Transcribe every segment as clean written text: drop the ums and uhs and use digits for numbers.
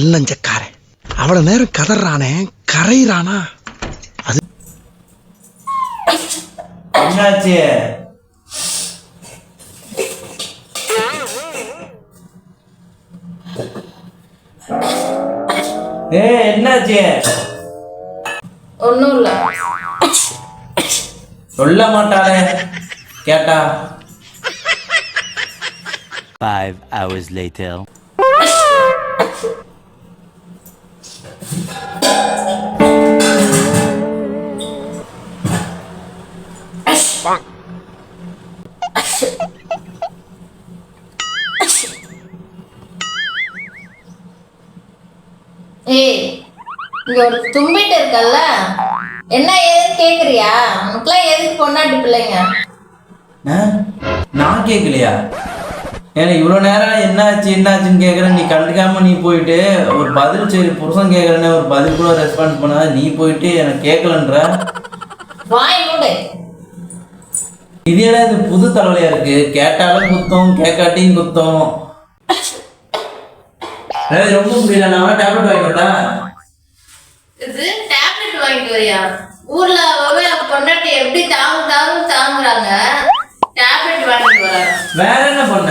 கல்லஞ்சக்காரன் அவ்வளவு நேரம் கதறானே கரையிறானா? அது என்னாச்சு? என்னாச்சு? ஒண்ணும் இல்ல. சொல்ல மாட்டானே கேட்டா. 5 hours later. ஏய், இங்க ஒரு தும்பிட்டு இருக்கல்ல, என்ன ஏதுன்னு கேக்குறியா? உனக்குலாம் எதுக்கு பொண்டாட்டி பிள்ளைங்க? நான் கேட்கலையா? ஏன்னா இவ்வளோ நேரம் என்னாச்சுன்னு கேட்குறேன், நீ கண்டுக்காம நீ போயிட்டு ஒரு பதில், சரி புருஷன் கேட்குறேன்னு ஒரு பதில் கூட ரெஸ்பான்ஸ் பண்ணாத, நீ போயிட்டு எனக்கு கேட்கலன்ற. வாய் மூடு. இது என்ன இது புது தலைவலியா இருக்கு? கேட்டாலும் குத்தம், கேட்காட்டியும் குத்தம். ரொம்ப முடியல, நான் டேப்லெட் வாங்கிட்டா. இது டேப்லெட் வாங்கிட்டு வரியா? ஊர்ல பொண்டாட்டி எப்படி தாங்குறாங்க, டேப்லெட் வாங்கிட்டு வராங்க. வேற என்ன பண்ண?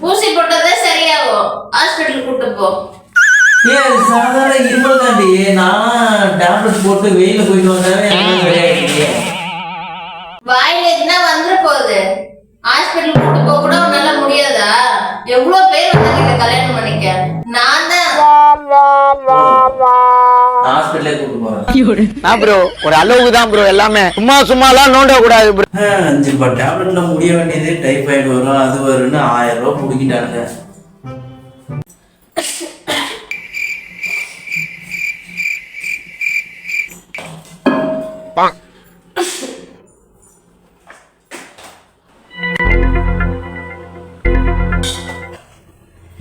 ஊசி போட்டதே சரியாகும், ஹாஸ்பிட்டல் கூட்டு போ. ஏன் சாதாரண இருமல் தாண்டி, நான் டேப்லெட் போட்டு வெயில போயிட்டு வந்தாவே வாயில எதுனா வந்துட போகுது, ஹாஸ்பிட்டல் கூட்டு போக கூட உன்னால முடியாதா? எவ்வளவு பேர் வந்தாங்க கல்யாணம் பண்ணிக்க, நான் தான் ஹாஸ்பிட்டலே கூட்டு போறேன். ப்ரோ ஒரு அளவுக்கு தான் ப்ரோ, எல்லாமே சும்மாலாம் நோண்ட கூடாது ப்ரோ. 5 ரூபாய் டேப்லெட்ல முடிய வேண்டியது டைஃபாய்டு வரும், அது வரும்னு 1000 ரூபாய் பிடிக்கிட்டானுங்க.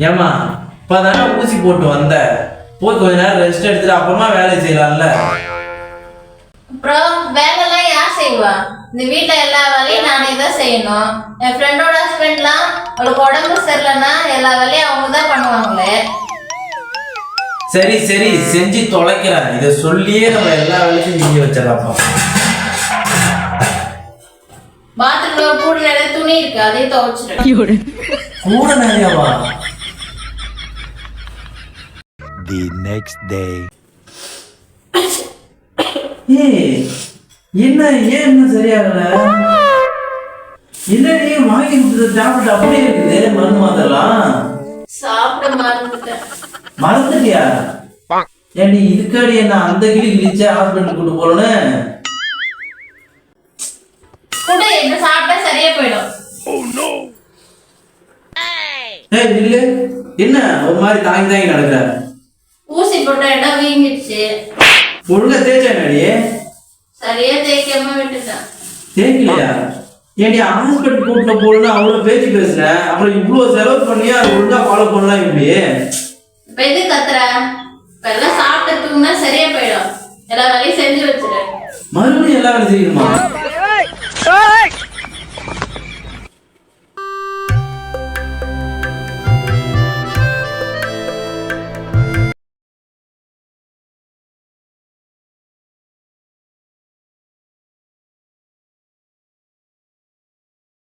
ஏமா இப்பதானே ஊசி போட்டு வந்த, போய் கொஞ்ச நேரம் ரெஸ்ட் எடுத்துட்டு அப்புறமா வேலை செய்யலாம்ல. அப்புறம் வேலைலாம் யார் செய்வா? இந்த வீட்டுல எல்லா வேலையும் நானே தான் செய்யணும். என் ஃப்ரெண்டோட ஹஸ்பண்ட்லாம் அவளுக்கு உடம்பு சரியில்லைன்னா எல்லா வேலையும் அவங்க தான் பண்ணுவாங்களே. சரி சரி செஞ்சு தொலைக்கிறேன், இதை சொல்லியே நம்ம எல்லா வேலையும் செஞ்சு வச்சிடலாமா? பாத்ரூம்ல கூட நிறைய துணி இருக்கு, அதையும் துவைச்சிடு. கூட நிறையவா? The next day. என்ன சரியாகல? என்ன நீ வாங்கி கொடுத்த டேப்லெட் அப்படியே இருக்குது, மருந்து மாத்தலாம் சாப்பிட மறந்துட்டேன். மறந்துட்டியா? ஏன்டி இதுக்காடி என்ன அந்த கிளி கிழிச்ச ஹாஸ்பிட்டல் கூட்டு போறோன்னு கூட என்ன சாப்பிட்டா சரியா போயிடும். இல்ல என்ன ஒரு மாதிரி தாங்கி நடக்கிற? ஊசி போட்ட இடம் வீங்கிடுச்சு, ஒழுங்கா தேய்ச்சாடி? சரியா தேய்க்காம விட்டுட்டேன். தேய்க்கலையா? ஏன்டி ஹாஸ்பிட்டல் கூட்டு போறோன்னு அவ்வளவு பேச்சு பேசுற, அப்புறம் இவ்வளவு செலவு பண்ணியா அது ஒழுங்கா ஃபாலோ பண்ணலாம் இப்படி? இப்ப எது கத்துற? இப்ப எல்லாம் சாப்பிட்டு தூங்கினா சரியா போயிடும். எல்லா வேலையும் செஞ்சு வச்சிரு. மறுபடியும் எல்லா வேலையும் செய்யணுமா?